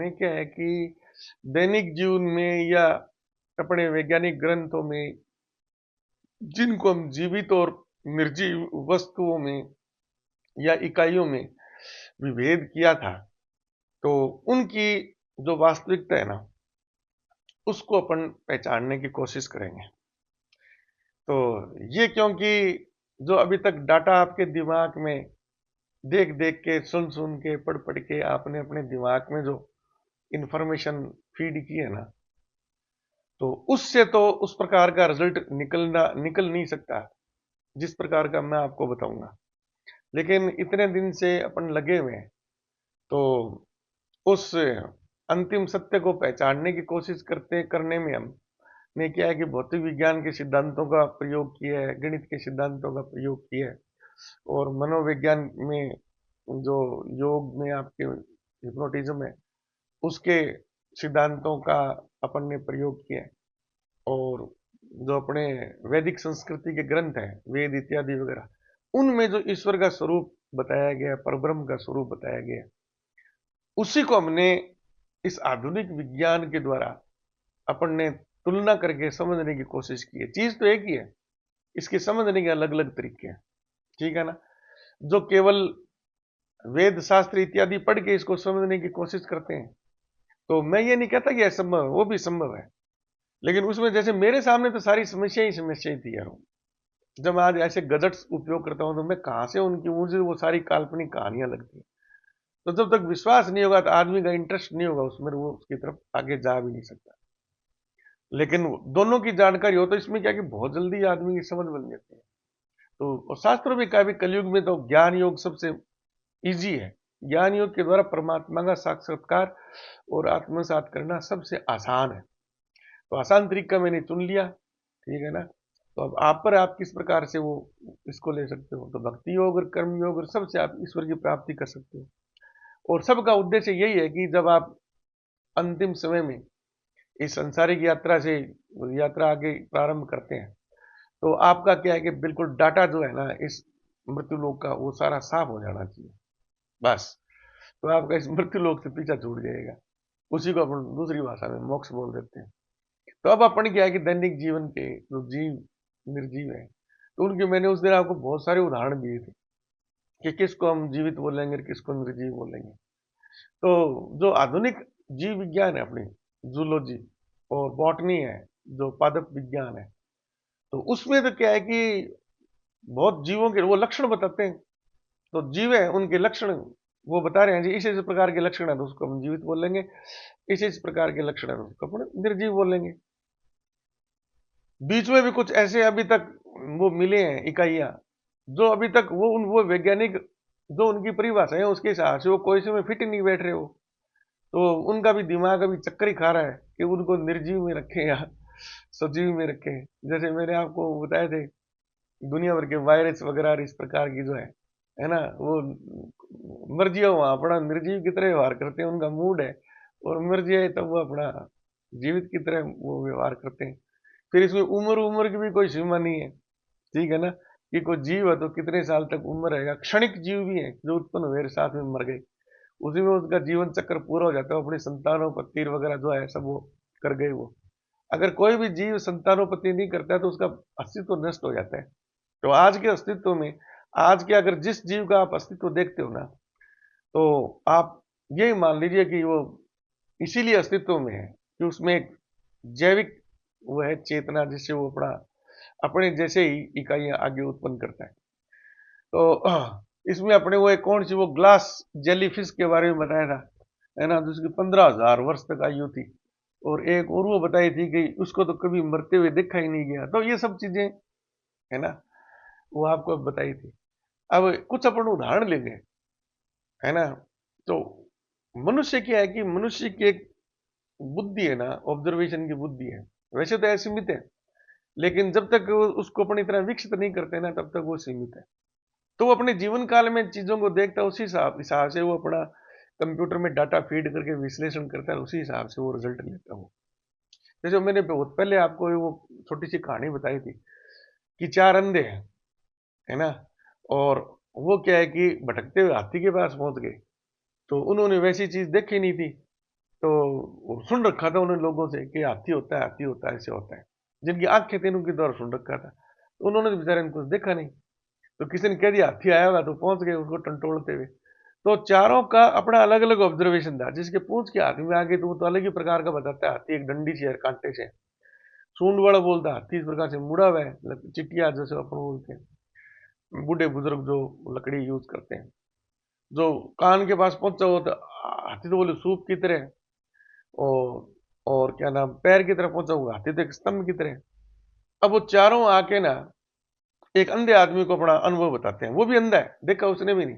में क्या है कि दैनिक जीवन में या अपने वैज्ञानिक ग्रंथों में जिनको हम जीवित और निर्जीव वस्तुओं में या इकाइयों में विभेद किया था, तो उनकी जो वास्तविकता है ना, उसको अपन पहचानने की कोशिश करेंगे। तो ये क्योंकि जो अभी तक डाटा आपके दिमाग में देख देख के, सुन सुन के, पढ़ पढ़ के आपने अपने दिमाग में जो इंफॉर्मेशन फीड की है ना, तो उससे तो उस प्रकार का रिजल्ट निकल नहीं सकता जिस प्रकार का मैं आपको बताऊंगा। लेकिन इतने दिन से अपन लगे हुए हैं, तो उस अंतिम सत्य को पहचानने की कोशिश करने में हमने क्या है कि भौतिक विज्ञान के सिद्धांतों का प्रयोग किया है, गणित के सिद्धांतों का प्रयोग किया है, और मनोविज्ञान में जो योग में आपके हिप्नोटिज्म है, उसके सिद्धांतों का अपन ने प्रयोग किया है। और जो अपने वैदिक संस्कृति के ग्रंथ हैं, वेद इत्यादि वगैरह, उनमें जो ईश्वर का स्वरूप बताया गया है, परब्रह्म का स्वरूप बताया गया है, उसी को हमने इस आधुनिक विज्ञान के द्वारा अपन ने तुलना करके समझने की कोशिश की है। चीज तो एक ही है, इसके समझने के अलग अलग तरीके हैं। ठीक है ना? जो केवल वेद शास्त्र इत्यादि पढ़ के इसको समझने की कोशिश करते हैं, तो मैं ये नहीं कहता कि असंभव है, वो भी संभव है। लेकिन उसमें जैसे मेरे सामने तो सारी समस्या ही थी यार। जब मैं आज ऐसे गजट्स उपयोग करता हूं, तो मैं कहां से उनकी, मुझे वो सारी काल्पनिक कहानियां लगती हैं। तो जब तक विश्वास नहीं होगा, तो आदमी का इंटरेस्ट नहीं होगा उसमें, वो उसकी तरफ आगे जा भी नहीं सकता। लेकिन दोनों की जानकारी हो तो इसमें क्या कि बहुत जल्दी आदमी की समझ बन जाती है। तो और शास्त्रों में क्या भी, कलयुग में तो ज्ञान योग सबसे इजी है। ज्ञान योग के द्वारा परमात्मा का साक्षात्कार और आत्मसात करना सबसे आसान है। तो आसान तरीका मैंने चुन लिया। ठीक है ना? तो अब आप पर, आप किस प्रकार से वो इसको ले सकते हो। तो भक्ति योग और कर्म योग और सबसे आप ईश्वर की प्राप्ति कर सकते हो। और सबका उद्देश्य यही है कि जब आप अंतिम समय में इस सांसारिक यात्रा से यात्रा आगे प्रारंभ करते हैं, तो आपका क्या है कि बिल्कुल डाटा जो है ना इस मृत्यु लोक का, वो सारा साफ हो जाना चाहिए। बस। तो आपका इस मृत्यु लोक से पीछा छूट जाएगा। उसी को अपन दूसरी भाषा में मोक्ष बोल देते हैं। तो अब अपन क्या है कि दैनिक जीवन के जो जीव निर्जीव है, तो उनके मैंने उस दिन आपको बहुत सारे उदाहरण दिए थे कि किसको हम जीवित बोलेंगे और किसको निर्जीव बोलेंगे। तो जो आधुनिक जीव विज्ञान है अपनी, जूलॉजी और बॉटनी है, जो पादप विज्ञान है, तो उसमें तो क्या है कि बहुत जीवों के वो लक्षण बताते हैं। तो जीव है, उनके लक्षण वो बता रहे हैं जी, इस प्रकार के लक्षण है तो उसको हम जीवित बोलेंगे, इस प्रकार के लक्षण है तो उसको अपन निर्जीव बोलेंगे। बीच में भी कुछ ऐसे अभी तक वो मिले हैं इकाइयां, जो अभी तक वो वैज्ञानिक जो उनकी परिभाषा है उसके हिसाब से वो कोई से में फिट नहीं बैठ रहे हो। तो उनका भी दिमाग अभी चक्कर ही खा रहा है कि उनको निर्जीव में रखें या सजीव में रखें। जैसे मैंने आपको बताए थे, दुनिया भर के वायरस वगैरह इस प्रकार की जो है ना, वो मर्जी हो वहां अपना निर्जीव की तरह व्यवहार करते हैं, उनका मूड है। और मर्जी है तब वो अपना जीवित की तरह वो व्यवहार करते हैं। फिर इसमें उम्र उम्र की भी कोई सीमा नहीं है। ठीक है ना? कि कोई जीव है तो कितने साल तक उम्र रहेगा। क्षणिक जीव भी है जो उत्पन्न हुए साथ में मर गए, उसी में उसका जीवन चक्र पूरा हो जाता है। अपने संतानोपत्ति वगैरह जो है सब वो कर गए वो। अगर कोई भी जीव संतानोपत्ति नहीं करता है तो उसका अस्तित्व नष्ट हो जाता है। तो आज के अस्तित्व में, आज के अगर जिस जीव का आप अस्तित्व देखते हो ना, तो आप यही मान लीजिए कि वो इसीलिए अस्तित्व में है कि उसमें एक जैविक वो है चेतना, जिससे वो अपना अपने जैसे ही इकाइयां आगे उत्पन्न करता है। तो इसमें अपने वो एक कौन सी वो ग्लास जेलीफिश के बारे में बताया था, है ना, जिसकी 15,000 वर्ष तक आयु थी। और एक और वो बताई थी कि उसको तो कभी मरते हुए देखा ही नहीं गया। तो ये सब चीजें है ना, वो आपको बताई थी। अब कुछ अपन उदाहरण लेंगे, है ना। तो मनुष्य क्या है कि मनुष्य की एक बुद्धि है ना, ऑब्जर्वेशन की बुद्धि है। वैसे तो असीमित है, लेकिन जब तक वो उसको अपनी तरह विकसित नहीं करते ना, तब तक वो सीमित है। तो वो अपने जीवन काल में चीजों को देखता है, उसी हिसाब से वो अपना कंप्यूटर में डाटा फीड करके विश्लेषण करता है, उसी हिसाब से वो रिजल्ट लेता है वो। जैसे मैंने बहुत पहले आपको वो छोटी सी कहानी बताई थी कि चार अंधे हैं, है ना, और वो क्या है कि भटकते हुए हाथी के पास पहुंच गए। तो उन्होंने वैसी चीज देखी नहीं थी। तो सुन रखा था उन्होंने लोगों से कि हाथी होता है, हाथी होता है, ऐसे होता है, जिनकी आंखें थी उनके द्वारा सुन रखा था। तो उन्होंने तो बेचारे ने कुछ देखा नहीं, तो किसी ने कह दिया हाथी आया होगा, तो पहुंच गए उसको टंटोड़ते हुए। तो चारों का अपना अलग अलग ऑब्जर्वेशन था। जिसके पूंछ के हाथ में आ गई तो वो तो अलग ही प्रकार का बताता है, हाथी एक डंडी से है, कांटे से। सूंड वाला बोलता है हाथी इस प्रकार से मुड़ा हुआ है, चिटिया जैसे अपन बोलते हैं, बूढ़े बुजुर्ग जो लकड़ी यूज करते हैं। जो कान के पास पहुंचा हो तो हाथी तो बोले सूप की तरह, और और क्या नाम, पैर की तरफ पहुंचा हुआ हाथी तो एक स्तंभ की तरह। अब वो चारों आके ना एक अंधे आदमी को अपना अनुभव बताते हैं, वो भी अंधा है, देखा उसने भी नहीं।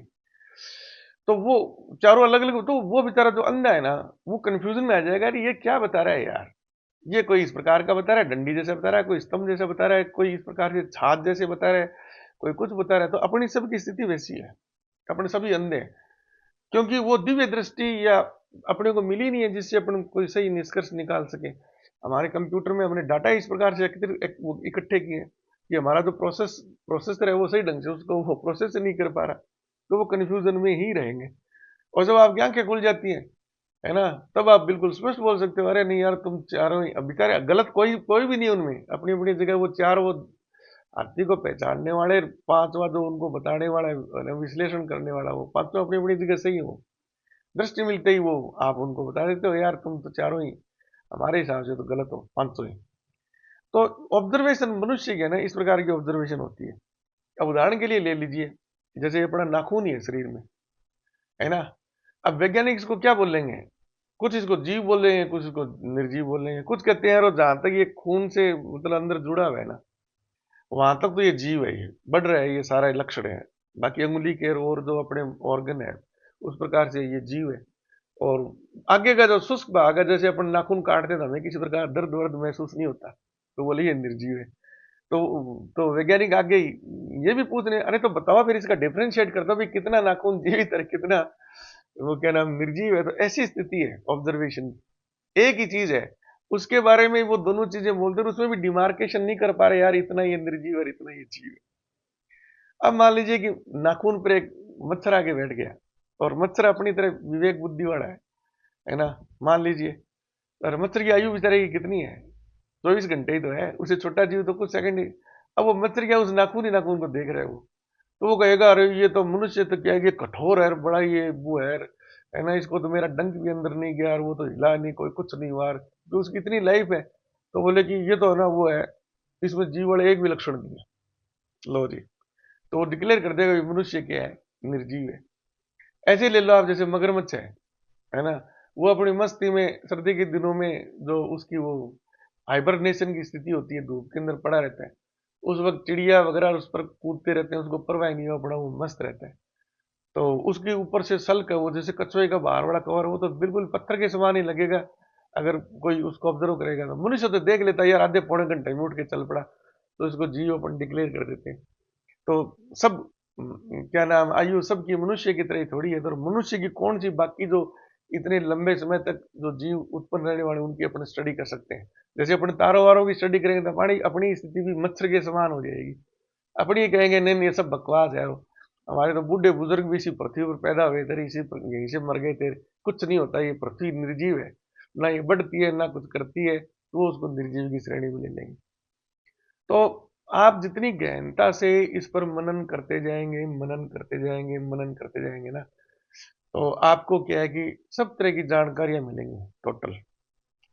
तो वो चारों अलग अलग, तो वो बेचारा जो अंधा है ना, वो कंफ्यूजन में आ जाएगा, अरे ये क्या बता रहा है यार, ये कोई इस प्रकार का बता रहा है, डंडी जैसा बता रहा है, कोई स्तंभ जैसा बता रहा है, कोई इस प्रकार से छाछ जैसे बता रहा है, कोई कुछ बता रहा है। तो अपनी सबकी स्थिति वैसी है, अपने सभी अंधे हैं, क्योंकि वो दिव्य दृष्टि या अपने को मिली नहीं है जिससे अपन कोई सही निष्कर्ष निकाल सके। हमारे कंप्यूटर में हमने डाटा इस प्रकार से इकट्ठे किए कि हमारा जो प्रोसेसर है वो सही ढंग से उसको वो प्रोसेस नहीं कर पा रहा, तो वो कंफ्यूजन में ही रहेंगे। और जब आपकी आंखें खुल जाती हैं, है ना, तब आप बिल्कुल स्पष्ट बोल सकते हो, अरे नहीं यार तुम चारों ही, अब बेचारे गलत कोई कोई भी नहीं है उनमें, अपनी अपनी जगह वो चार, वो हाथी को पहचानने वाले पांचवा जो उनको बताने वाला है, विश्लेषण करने वाला, वो पांचों अपनी अपनी जगह सही हो। दृष्टि मिलते ही वो आप उनको बता देते हो, यार तुम तो चारों ही हमारे हिसाब से तो गलत हो, पांचों ही। तो ऑब्जर्वेशन मनुष्य की है ना, इस प्रकार की ऑब्जर्वेशन होती है। अब उदाहरण के लिए ले लीजिए, जैसे अपना नाखून ही है शरीर में, है ना। अब वैज्ञानिक इसको क्या बोलेंगे, कुछ इसको जीव बोलेंगे, कुछ इसको निर्जीव बोलेंगे, कुछ कहते हैं यार जहां तक ये खून से मतलब अंदर जुड़ा हुआ है ना, वहां तक तो ये जीव है, ये बढ़ रहा है, ये सारा लक्षण है। बाकी अंगुली के और जो अपने ऑर्गन है उस प्रकार से ये जीव है। और आगे का जो शुष्क भाग है, जैसे अपन नाखून काटते थे हमें किसी प्रकार दर्द वर्द महसूस नहीं होता, तो बोले ये निर्जीव है। तो वैज्ञानिक आगे ये भी पूछ रहे, अरे तो बताओ फिर इसका डिफरेंशिएट कर दो भाई, कितना नाखून जीवित है, कितना वो क्या नाम निर्जीव है। तो ऐसी स्थिति है ऑब्जर्वेशन, एक ही चीज है, उसके बारे में वो दोनों चीजें बोलते हैं, उसमें भी डिमार्केशन नहीं कर पा रहे यार, इतना ये निर्जीव और इतना ये जीव है। अब मान लीजिए कि नाखून पर एक मच्छर आके बैठ गया, और मच्छर अपनी तरह विवेक बुद्धि वाला है ना, मान लीजिए। और मच्छर की आयु बेचारे की कितनी है, 24 घंटे ही तो है, उससे छोटा जीव तो कुछ सेकंड ही। अब वो मच्छर क्या उस नाखून ही नाखून को देख रहे हो, तो वो कहेगा अरे ये तो मनुष्य तो क्या है, ये कठोर है, बड़ा ये वो है ना, इसको तो मेरा डंक भी अंदर नहीं गया, और वो तो हिला नहीं, कोई कुछ नहीं हुआ, तो उसकी इतनी लाइफ है। तो बोले कि ये तो है ना वो है, इसमें जीव वाले एक भी लक्षण नहीं है, लो जी। तो वो डिक्लेयर कर देगा मनुष्य क्या है, निर्जीव है। ऐसे ही ले लो आप, जैसे मगरमच्छ है ना, वो अपनी मस्ती में सर्दी के दिनों में जो उसकी वो हाइबरनेशन की स्थिति होती है, धूप के अंदर पड़ा रहता है, उस वक्त चिड़िया वगैरह उस पर कूदते रहते हैं, उसको परवाह नहीं हुआ पड़ा, वो मस्त रहता है। तो उसके ऊपर से सल्क है वो, जैसे कछुए का बाहर वाला कवर, वो तो बिल्कुल पत्थर के समान ही लगेगा अगर कोई उसको ऑब्जर्व करेगा। तो मनुष्य तो देख लेता है यार, आधे पौने घंटे में उठ के चल पड़ा, तो इसको जियो अपन डिक्लेयर कर देते हैं। तो सब क्या नाम, आयु सबकी मनुष्य की तरह ही थोड़ी है, तो मनुष्य की कौन सी बाकी जो इतने लंबे समय तक जो जीव उत्पन्न रहने वाले उनकी अपन स्टडी कर सकते हैं। जैसे अपन तारों वारों की स्टडी करेंगे तो हमारी अपनी स्थिति भी मच्छर के समान हो जाएगी। अपनी कहेंगे नहीं नहीं, ये सब बकवास है, हमारे तो बूढ़े बुजुर्ग भी इसी पृथ्वी पर पैदा हुए थे, इसी यहीं से मर गए थे, कुछ नहीं होता, ये पृथ्वी निर्जीव है, ना ये बढ़ती है ना कुछ करती है, तो उसको निर्जीव की श्रेणी में ले लेंगे। तो आप जितनी गहनता से इस पर मनन करते जाएंगे, मनन करते जाएंगे, मनन करते जाएंगे ना, तो आपको क्या है कि सब तरह की जानकारियां मिलेंगी टोटल।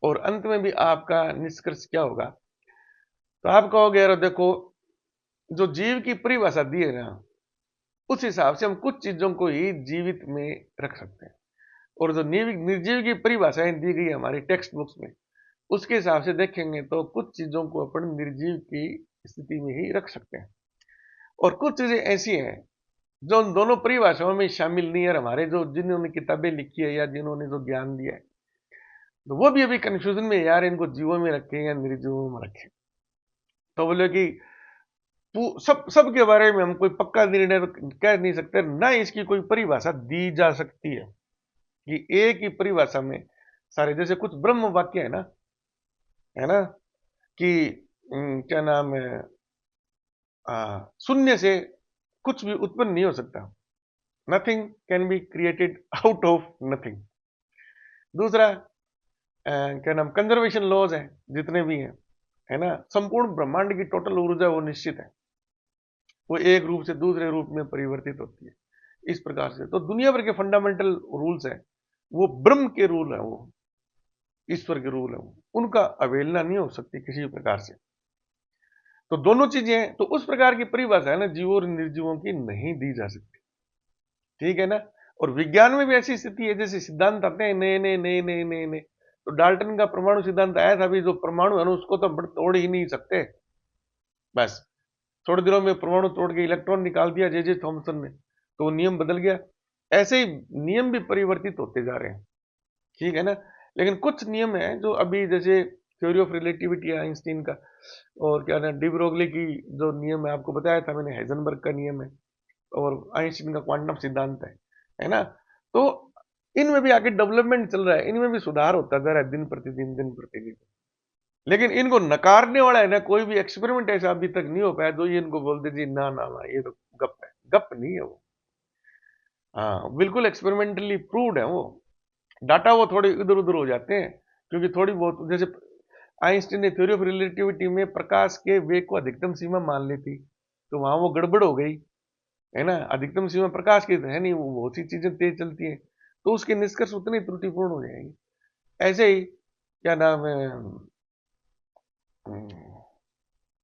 और अंत में भी आपका निष्कर्ष क्या होगा, तो आप कहोगे यार देखो, जो जीव की परिभाषा दी है ना, उस हिसाब से हम कुछ चीजों को ही जीवित में रख सकते हैं। और जो निर्जीव की परिभाषाएं दी गई है हमारी टेक्स्ट बुक्स में, उसके हिसाब से देखेंगे तो कुछ चीजों को अपन निर्जीव की स्थिति में ही रख सकते हैं। और कुछ चीजें ऐसी हैं जो उन दोनों परिभाषाओं में शामिल नहीं है, हमारे जो जिन्होंने किताबें लिखी है या जिन्होंने जो ज्ञान दिया है, तो वो भी अभी कंफ्यूजन में, यार इनको जीवों में रखें या निर्जीवों में रखें। तो बोले कि सब सब के बारे में हम कोई पक्का निर्णय कह नहीं सकते, ना इसकी कोई परिभाषा दी जा सकती है कि एक ही परिभाषा में सारे, जैसे कुछ ब्रह्म वाक्य है ना, कि क्या नाम है, शून्य से कुछ भी उत्पन्न नहीं हो सकता, nothing can be created out of nothing. दूसरा, क्या नाम, कंजर्वेशन लॉज है जितने भी हैं, है ना, संपूर्ण ब्रह्मांड की टोटल ऊर्जा वो निश्चित है, वो एक रूप से दूसरे रूप में परिवर्तित होती है। इस प्रकार से तो दुनिया भर के फंडामेंटल रूल्स हैं, वो ब्रह्म के रूल है, वो ईश्वर के रूल है, वो उनका अवहेलना नहीं हो सकती किसी भी प्रकार से। तो दोनों चीजें, तो उस प्रकार की परिभाषा है ना जीवों और निर्जीवों की, नहीं दी जा सकती। ठीक है ना। और विज्ञान में भी ऐसी स्थिति है, जैसे सिद्धांत आते हैं नए नए नए नए नए नए, तो डाल्टन का परमाणु सिद्धांत आया था, अभी जो परमाणु है ना उसको तो तोड़ ही नहीं सकते। बस थोड़े दिनों में परमाणु तोड़ के इलेक्ट्रॉन निकाल दिया जे जे थॉमसन ने, तो वो नियम बदल गया। ऐसे ही नियम भी परिवर्तित होते जा रहे हैं। ठीक है ना। लेकिन कुछ नियम है जो अभी, जैसे थ्योरी ऑफ रिलेटिविटी है आइंस्टीन का, और क्या ना डी ब्रोगली की जो नियम है, आपको बताया था मैंने, हाइजेनबर्ग का नियम है, और आइंस्टीन का क्वांटम सिद्धांत है ना। तो इनमें भी आगे डेवलपमेंट चल रहा है, इनमें भी सुधार होता जा रहा है दिन प्रतिदिन। लेकिन इनको नकारने वाला है ना, कोई भी एक्सपेरिमेंट ऐसा अभी तक नहीं हो पाया जो ये इनको बोलते जी ना ना ना ये तो गप है। गप नहीं है वो, हाँ बिल्कुल एक्सपेरिमेंटली प्रूव्ड है वो। डाटा वो थोड़े इधर उधर हो जाते हैं, क्योंकि थोड़ी बहुत, जैसे आइंस्टीन ने थ्योरी ऑफ रिलेटिविटी में प्रकाश के वेग को अधिकतम सीमा मान ली थी, तो वहां वो गड़बड़ हो गई, है ना। अधिकतम सीमा प्रकाश की तो है नहीं, वो बहुत सी चीजें तेज चलती हैं, तो उसके निष्कर्ष उतने त्रुटिपूर्ण हो जाएंगे। ऐसे ही क्या नाम है,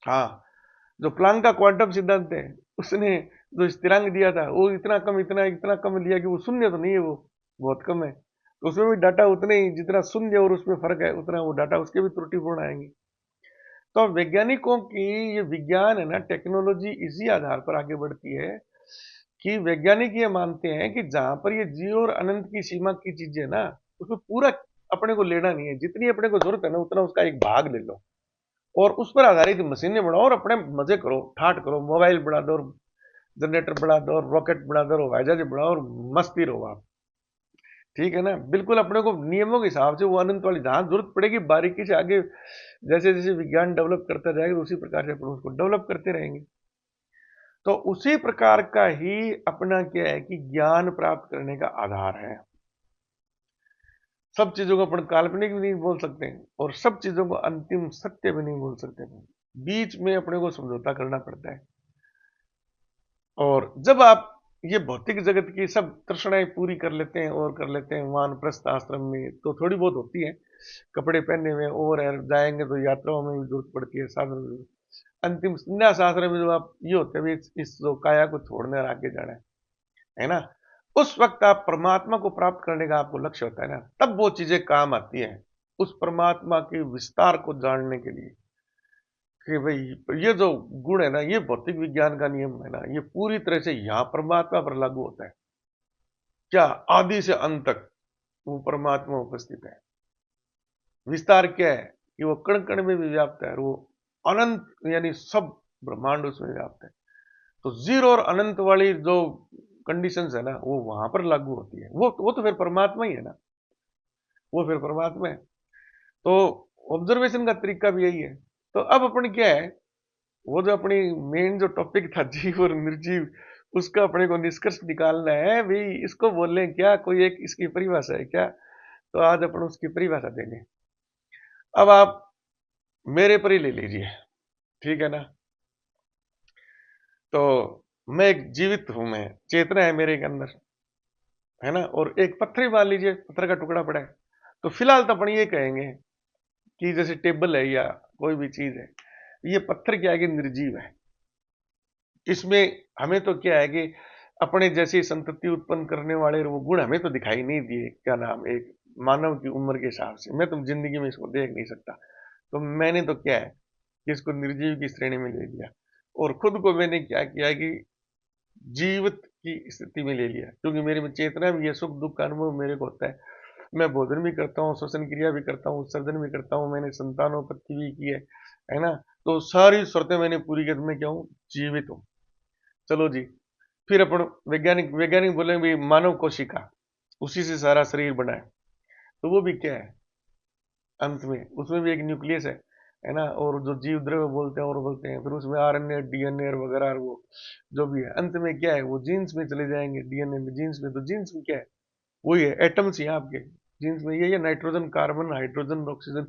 हाँ, जो प्लांक का क्वांटम सिद्धांत है, उसने जो स्थिरांक दिया था वो इतना कम इतना इतना कम लिया कि वो शून्य तो नहीं है, वो बहुत कम है, तो उसमें भी डाटा उतने ही, जितना शून्य और उसमें फर्क है उतना वो डाटा उसके भी त्रुटिपूर्ण आएंगे। तो वैज्ञानिकों की ये विज्ञान है ना, टेक्नोलॉजी इसी आधार पर आगे बढ़ती है कि वैज्ञानिक ये मानते हैं कि जहां पर ये जीव और अनंत की सीमा की चीजें ना, उसमें पूरा अपने को लेना नहीं है, जितनी अपने को जरूरत है ना उतना उसका एक भाग ले लो, और उस पर आधारित मशीनें बनाओ और अपने मजे करो, ठाट करो, मोबाइल बढ़ा दो और जनरेटर बढ़ा दो और रॉकेट बढ़ा दो और हवाई जहाज बढ़ाओ और मस्ती रहो आप। ठीक है ना, बिल्कुल अपने को नियमों के हिसाब से वो अनंत वाली जहां जरूरत पड़ेगी बारीकी से आगे, जैसे जैसे विज्ञान डेवलप करता जाएगा उसी प्रकार से अपन उसको डेवलप करते रहेंगे। तो उसी प्रकार का ही अपना क्या है कि ज्ञान प्राप्त करने का आधार है। सब चीजों को अपन काल्पनिक भी नहीं बोल सकते और सब चीजों को अंतिम सत्य भी नहीं बोल सकते, बीच में अपने को समझौता करना पड़ता है। और जब आप ये भौतिक जगत की सब तृष्णाएं पूरी कर लेते हैं और कर लेते हैं वानप्रस्थ आश्रम में, तो थोड़ी बहुत होती है कपड़े पहनने में, और जाएंगे तो यात्राओं में भी जरूरत पड़ती है, साधन में। अंतिम संन्यास आश्रम में जो आप ये होते हैं इस जो काया को छोड़ने और आगे जाना है ना, उस वक्त आप परमात्मा को प्राप्त करने का आपको लक्ष्य होता है ना, तब वो चीजें काम आती है उस परमात्मा के विस्तार को जानने के लिए, कि भाई ये जो गुण है ना, ये भौतिक विज्ञान का नियम है ना, ये पूरी तरह से यहां परमात्मा पर लागू होता है। क्या आदि से अंत तक वो परमात्मा उपस्थित है। विस्तार क्या है कि वो कण कण में भी व्याप्त है, और वो अनंत यानी सब ब्रह्मांड उसमें व्याप्त है। तो जीरो और अनंत वाली जो कंडीशंस है ना, वो वहां पर लागू होती है, वो तो फिर परमात्मा ही है ना, वो फिर परमात्मा है। तो ऑब्जर्वेशन का तरीका भी यही है। तो अब अपन क्या है, वो जो अपनी मेन जो टॉपिक था जीव और निर्जीव, उसका अपने को निष्कर्ष निकालना है भाई, इसको बोलने क्या, कोई एक इसकी परिभाषा है क्या, तो आज अपन उसकी परिभाषा देंगे। अब आप मेरे पर ही ले लीजिए, ठीक है ना। तो मैं एक जीवित हूं, मैं चेतना है मेरे के अंदर, है ना, और एक पत्थर ही मान लीजिए, पत्थर का टुकड़ा पड़ा है, तो फिलहाल तो अपन ये कहेंगे कि जैसे टेबल है या कोई भी चीज है, ये पत्थर क्या है कि निर्जीव है। इसमें हमें तो क्या है कि अपने जैसी संतति उत्पन्न करने वाले वो गुण हमें तो दिखाई नहीं दिए, क्या नाम, एक मानव की उम्र के हिसाब से मैं तुम जिंदगी में इसको देख नहीं सकता, तो मैंने तो क्या है कि इसको निर्जीव की श्रेणी में ले लिया, और खुद को मैंने क्या किया कि जीवित की स्थिति में ले लिया, क्योंकि मेरे में चेतना भी है, सुख दुख का अनुभव मेरे को होता है, मैं भोजन भी करता हूँ, श्वसन क्रिया भी करता हूँ, सर्जन भी करता हूँ, मैंने संतानोत्पत्ति भी की है ना। तो सारी शर्तें मैंने पूरी कर, मैं क्या हूँ, जीवित हूँ। चलो जी, फिर अपन वैज्ञानिक वैज्ञानिक बोलेंगे भाई मानव कोशिका, उसी से सारा शरीर बना है, तो वो भी क्या है, अंत में उसमें भी एक न्यूक्लियस है ना, और जो जीव द्रव्य बोलते हैं और बोलते हैं, फिर उसमें आरएनए डीएनए वगैरह वो जो भी है, अंत में क्या है, वो जीन्स में चले जाएंगे, डीएनए में जीन्स में, तो जीन्स में क्या है, वही है एटम्स ही हैं आपके, जीन्स में, ये नाइट्रोजन, कार्बन, हाइड्रोजन, ऑक्सीजन,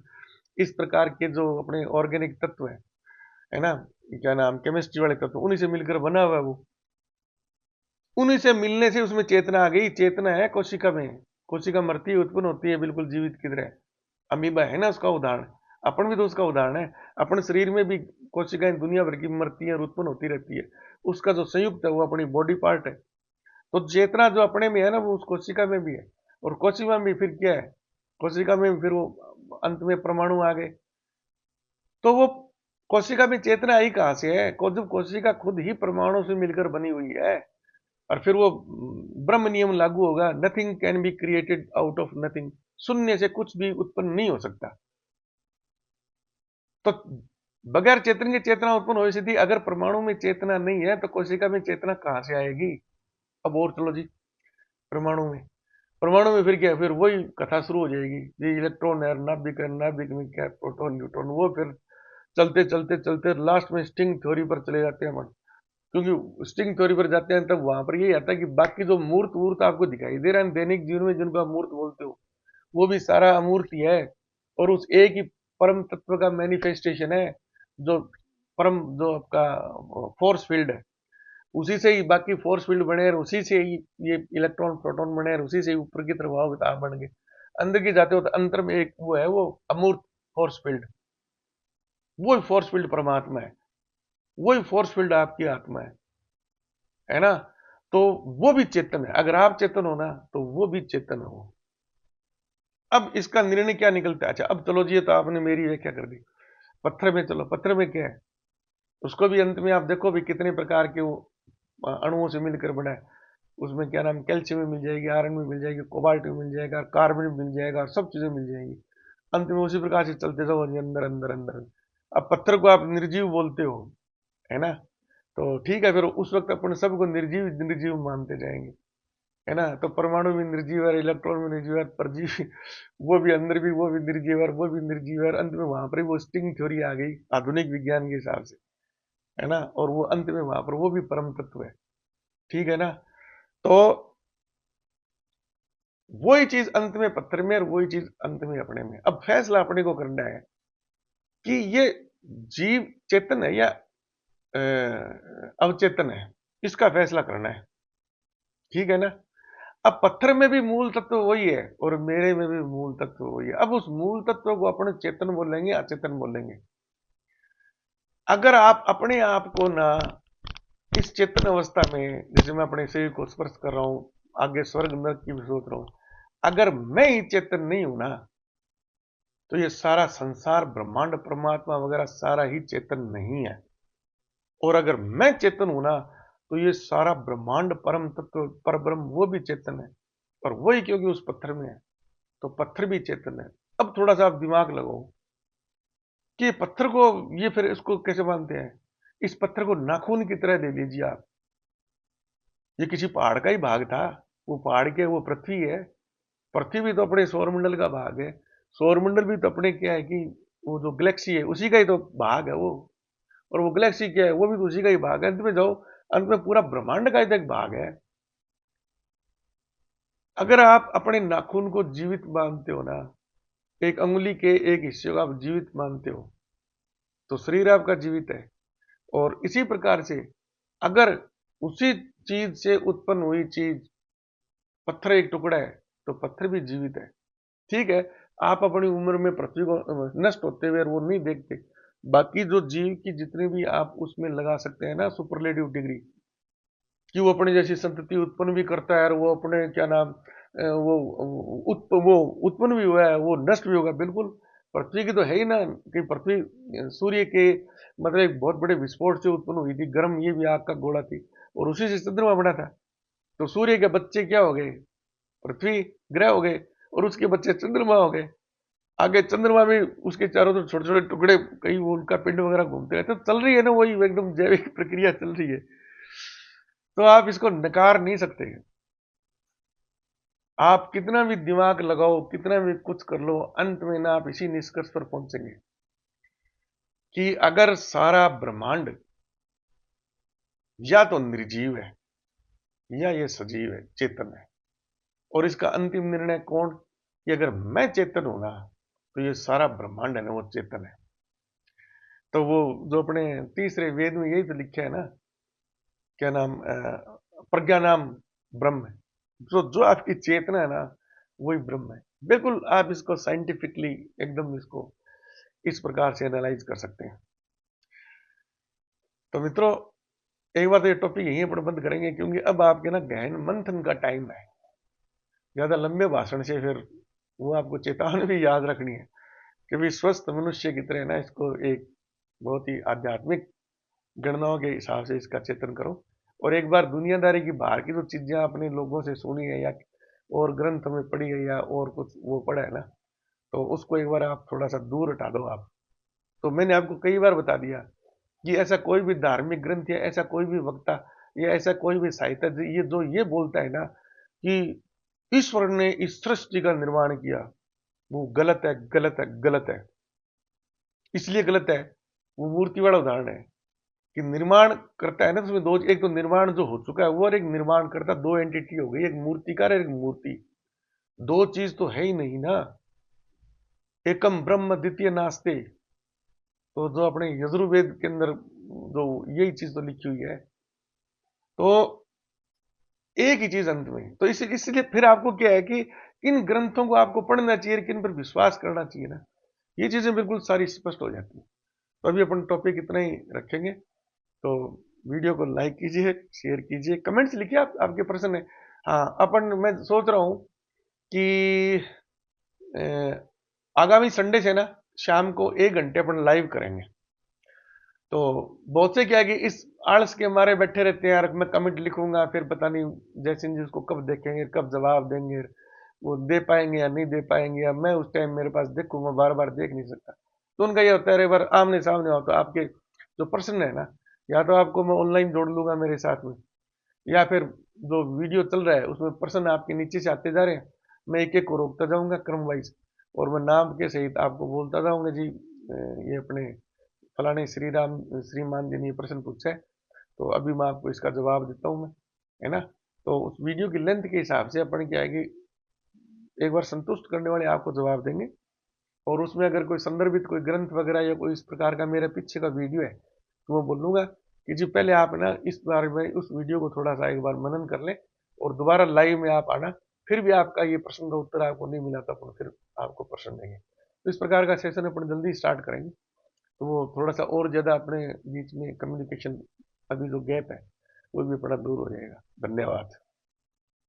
इस प्रकार के जो अपने ऑर्गेनिक तत्व है ना, क्या नाम, केमिस्ट्री वाले तत्व, उन्हीं से मिलकर बना हुआ है वो। उन्हीं से मिलने से उसमें चेतना आ गई। चेतना है कोशिका में, कोशिका मरती है, उत्पन्न होती है बिल्कुल जीवित की तरह। अमीबा है ना उसका उदाहरण, अपन भी तो उसका उदाहरण है। अपने शरीर में भी कोशिकाएं दुनिया भर की मरती है और उत्पन्न होती रहती है। उसका जो संयुक्त है वो अपनी बॉडी पार्ट है। तो चेतना जो अपने में है ना, वो उस कोशिका में भी है। और कोशिका में फिर क्या है, कोशिका में फिर वो अंत में परमाणु आ गए। तो वो कोशिका में चेतना आई कहां से है? जब कोशिका खुद ही परमाणु से मिलकर बनी हुई है, और फिर वो ब्रह्म नियम लागू होगा, nothing can be created out of nothing. शून्य से कुछ भी उत्पन्न नहीं हो सकता। तो बगैर चेतन के चेतना उत्पन्न हो थी। अगर परमाणु में चेतना नहीं है तो कोशिका में चेतना कहां से आएगी? अब और चलो जी, परमाणु में, परमाणु में फिर क्या, फिर वही कथा शुरू हो जाएगी। ये इलेक्ट्रॉन है, नाभिक है, नाभिक में क्या, प्रोटॉन, न्यूट्रॉन, वो फिर चलते चलते चलते लास्ट में स्ट्रिंग थ्योरी पर चले जाते हैं हम। क्योंकि स्ट्रिंग थ्योरी पर जाते हैं तब वहां पर यही आता है कि बाकी जो मूर्त वूर्त आपको दिखाई दे रहा है दैनिक जीवन में, जिनको आप मूर्त बोलते हो, वो भी सारा अमूर्त ही है। और उस एक ही परम तत्व का मैनिफेस्टेशन है, जो परम, जो आपका फोर्स फील्ड है। उसी से ही बाकी फोर्स फील्ड बने, और उसी से ही ये इलेक्ट्रॉन प्रोटॉन बने, और उसी से ही ऊपर की तरफ हवा बन गए। अंदर की जाते हो तो अंतर में एक वो है, वो अमूर्त फोर्स फील्ड, वही फोर्स फील्ड परमात्मा है, वही फोर्स फील्ड आपकी आत्मा है ना। तो वो भी चेतन है। अगर आप चेतन हो ना तो वो भी चेतन हो। अब इसका निर्णय क्या निकलता है? अच्छा, अब चलो जी, ये तो आपने मेरी व्याख्या कर दी। पत्थर में चलो, पत्थर में क्या है? उसको भी अंत में आप देखो भी कितने प्रकार के वो अणुओं से मिलकर बना है। उसमें क्या नाम, कैल्शियम में मिल जाएगी, आयरन में मिल जाएगी, कोबाल्ट में मिल जाएगा, कार्बन में मिल जाएगा, सब चीजें मिल जाएंगी। अंत में उसी प्रकार से चलते जाओ अंदर अंदर अंदर। अब पत्थर को आप निर्जीव बोलते हो, है ना, तो ठीक है, फिर उस वक्त अपन सबको निर्जीव निर्जीव मानते जाएंगे, है ना। तो परमाणु भी निर्जीव है, इलेक्ट्रॉन भी निर्जीव है, परजीवी वो भी अंदर भी, वो भी निर्जीव है, वो भी निर्जीव है। अंत में वहां पर वो स्ट्रिंग थ्योरी आ गई आधुनिक विज्ञान के हिसाब से, है ना। और वो अंत में वहां पर वो भी परम तत्व है, ठीक है ना। तो वही चीज अंत में पत्थर में, और वही चीज अंत में अपने में। अब फैसला अपने को करना है कि ये जीव चेतन है या अवचेतन है, इसका फैसला करना है, ठीक है ना। अब पत्थर में भी मूल तत्व वही है, और मेरे में भी मूल तत्व वही है। अब उस मूल तत्व को अपने चेतन बोलेंगे, अचेतन बोलेंगे। अगर आप अपने आप को ना इस चेतन अवस्था में, जैसे मैं अपने शरीर को स्पर्श कर रहा हूं, आगे स्वर्ग नरक की भी सोच रहा हूं, अगर मैं ही चेतन नहीं हूं ना, तो ये सारा संसार, ब्रह्मांड, परमात्मा वगैरह सारा ही चेतन नहीं है। और अगर मैं चेतन हूं ना, तो ये सारा ब्रह्मांड, परम तत्व, पर ब्रह्म, वो भी चेतन है। और वही क्योंकि उस पत्थर में है, तो पत्थर भी चेतन है। अब थोड़ा सा आप दिमाग लगाओ कि पत्थर को, ये फिर इसको कैसे मानते हैं? इस पत्थर को नाखून की तरह ले लीजिए आप। ये किसी पहाड़ का ही भाग था, वो पहाड़ के, वो पृथ्वी है। पृथ्वी भी तो अपने सौरमंडल का भाग है। सौरमंडल भी तो अपने क्या है कि वो जो गैलेक्सी है उसी का ही तो भाग है वो। और वो गैलेक्सी क्या है, वो भी तो उसी का ही भाग है। अंत में जाओ, अंत में पूरा ब्रह्मांड का ही तो एक भाग है। अगर आप अपने नाखून को जीवित मानते हो ना, एक अंगुली के एक हिस्से को आप जीवित मानते हो, तो शरीर आपका जीवित है। और इसी प्रकार से अगर उसी चीज से उत्पन्न हुई चीज, पत्थर एक टुकड़ा है, तो पत्थर भी जीवित है, ठीक है। आप अपनी उम्र में पृथ्वी को नष्ट होते हुए वो नहीं देखते। बाकी जो जीव की जितनी भी आप उसमें लगा सकते हैं ना सुपरलेटिव डिग्री, कि वो अपनी जैसी संतति उत्पन्न भी करता है, और वो अपने क्या नाम, वो उत्पन्न भी हुआ है, वो नष्ट भी होगा, बिल्कुल। पृथ्वी की तो है ही ना, कि पृथ्वी सूर्य के मतलब एक बहुत बड़े विस्फोट से उत्पन्न हुई थी, गर्म, ये भी आग का गोला थी, और उसी से चंद्रमा बना था। तो सूर्य के बच्चे क्या हो गए? पृथ्वी ग्रह हो गए, और उसके बच्चे चंद्रमा हो गए। आगे चंद्रमा में उसके चारों तरफ छोटे छोटे टुकड़े, कहीं वो उनका पिंड वगैरह घूमते रहते, तो चल रही है ना वही एकदम जैविक प्रक्रिया चल रही है। तो आप इसको नकार नहीं सकते। आप कितना भी दिमाग लगाओ, कितना भी कुछ कर लो, अंत में ना आप इसी निष्कर्ष पर पहुंचेंगे कि अगर सारा ब्रह्मांड या तो निर्जीव है, या ये सजीव है, चेतन है। और इसका अंतिम निर्णय कौन? कि अगर मैं चेतन हूं ना, तो ये सारा ब्रह्मांड है ना वो चेतन है। तो वो जो अपने तीसरे वेद में यही तो लिखा है ना, क्या नाम, प्रज्ञा नाम ब्रह्म है। जो आपकी चेतना है ना, वही ब्रह्म है। बिल्कुल आप इसको साइंटिफिकली एकदम इसको इस प्रकार से एनालाइज कर सकते हैं। तो मित्रों, एक बार तो ये टॉपिक यहीं पर बंद करेंगे, क्योंकि अब आपके ना गहन मंथन का टाइम है। ज्यादा लंबे भाषण से फिर वो आपको चेतावनी भी याद रखनी है कि भी स्वस्थ मनुष्य की तरह ना इसको एक बहुत ही आध्यात्मिक गणनाओं के हिसाब से इसका चिंतन करो। और एक बार दुनियादारी की बाहर की जो चीजें आपने लोगों से सुनी है या और ग्रंथ में पढ़ी है या और कुछ वो पढ़ा है ना, तो उसको एक बार आप थोड़ा सा दूर हटा दो आप। तो मैंने आपको कई बार बता दिया कि ऐसा कोई भी धार्मिक ग्रंथ या ऐसा कोई भी वक्ता या ऐसा कोई भी साहित्य ये जो ये बोलता है ना कि ईश्वर ने इस सृष्टि का निर्माण किया, वो गलत है, गलत है, गलत है। इसलिए गलत है, वो मूर्ति वाला उदाहरण है कि निर्माण करता है ना, तो उसमें दो, एक तो निर्माण जो हो चुका है वो और एक निर्माण करता, दो एंटिटी हो गई, एक मूर्तिकार और एक मूर्ति। दो चीज तो है ही नहीं ना। एकम ब्रह्म द्वितीय नास्ते। तो जो अपने यजुर्वेद के अंदर जो यही चीज तो लिखी हुई है, तो एक ही चीज अंत में। तो इसलिए फिर आपको क्या है कि इन ग्रंथों को आपको पढ़ना चाहिए, किन पर विश्वास करना चाहिए ना, ये चीजें बिल्कुल सारी स्पष्ट हो जाती है। तो अभी अपन टॉपिक इतना ही रखेंगे। तो वीडियो को लाइक कीजिए, शेयर कीजिए, कमेंट्स लिखिए, आपके प्रश्न है। हाँ, अपन मैं सोच रहा हूं कि आगामी संडे से ना शाम को 1 घंटे अपन लाइव करेंगे। तो बहुत से क्या है कि इस आलस के मारे बैठे रहते हैं यार, मैं कमेंट लिखूंगा फिर पता नहीं जैसे जी उसको कब देखेंगे, कब जवाब देंगे, वो दे पाएंगे या नहीं दे पाएंगे, या मैं उस टाइम मेरे पास देखूंगा, बार बार देख नहीं सकता। तो उनका ये होता है, अरे बार आमने सामने हो तो आपके जो प्रश्न है ना, या तो आपको मैं ऑनलाइन जोड़ लूंगा मेरे साथ में, या फिर जो वीडियो चल रहा है उसमें प्रश्न आपके नीचे से आते जा रहे हैं, मैं एक एक को रोकता जाऊंगा क्रम वाइज, और मैं नाम के सहित आपको बोलता जाऊंगा जी ये अपने फलाने श्रीराम श्रीमान जी ने ये प्रश्न पूछा है, तो अभी मैं आपको इसका जवाब देता हूँ मैं, है ना। तो उस वीडियो की लेंथ के हिसाब से अपन क्या है कि एक बार संतुष्ट करने वाले आपको जवाब देंगे। और उसमें अगर कोई संदर्भित कोई ग्रंथ वगैरह या कोई इस प्रकार का मेरे पीछे का वीडियो है, तो मैं बोलूंगा कि जी पहले आप ना इस बारे में उस वीडियो को थोड़ा सा एक बार मनन कर लें, और दोबारा लाइव में आप आना। फिर भी आपका ये प्रश्न का उत्तर आपको नहीं मिला तो अपन फिर आपको प्रश्न देंगे। तो इस प्रकार का सेशन अपन जल्दी स्टार्ट करेंगे। तो वो थोड़ा सा और ज्यादा अपने बीच में कम्युनिकेशन, अभी जो गैप है वो भी बड़ा दूर हो जाएगा। धन्यवाद।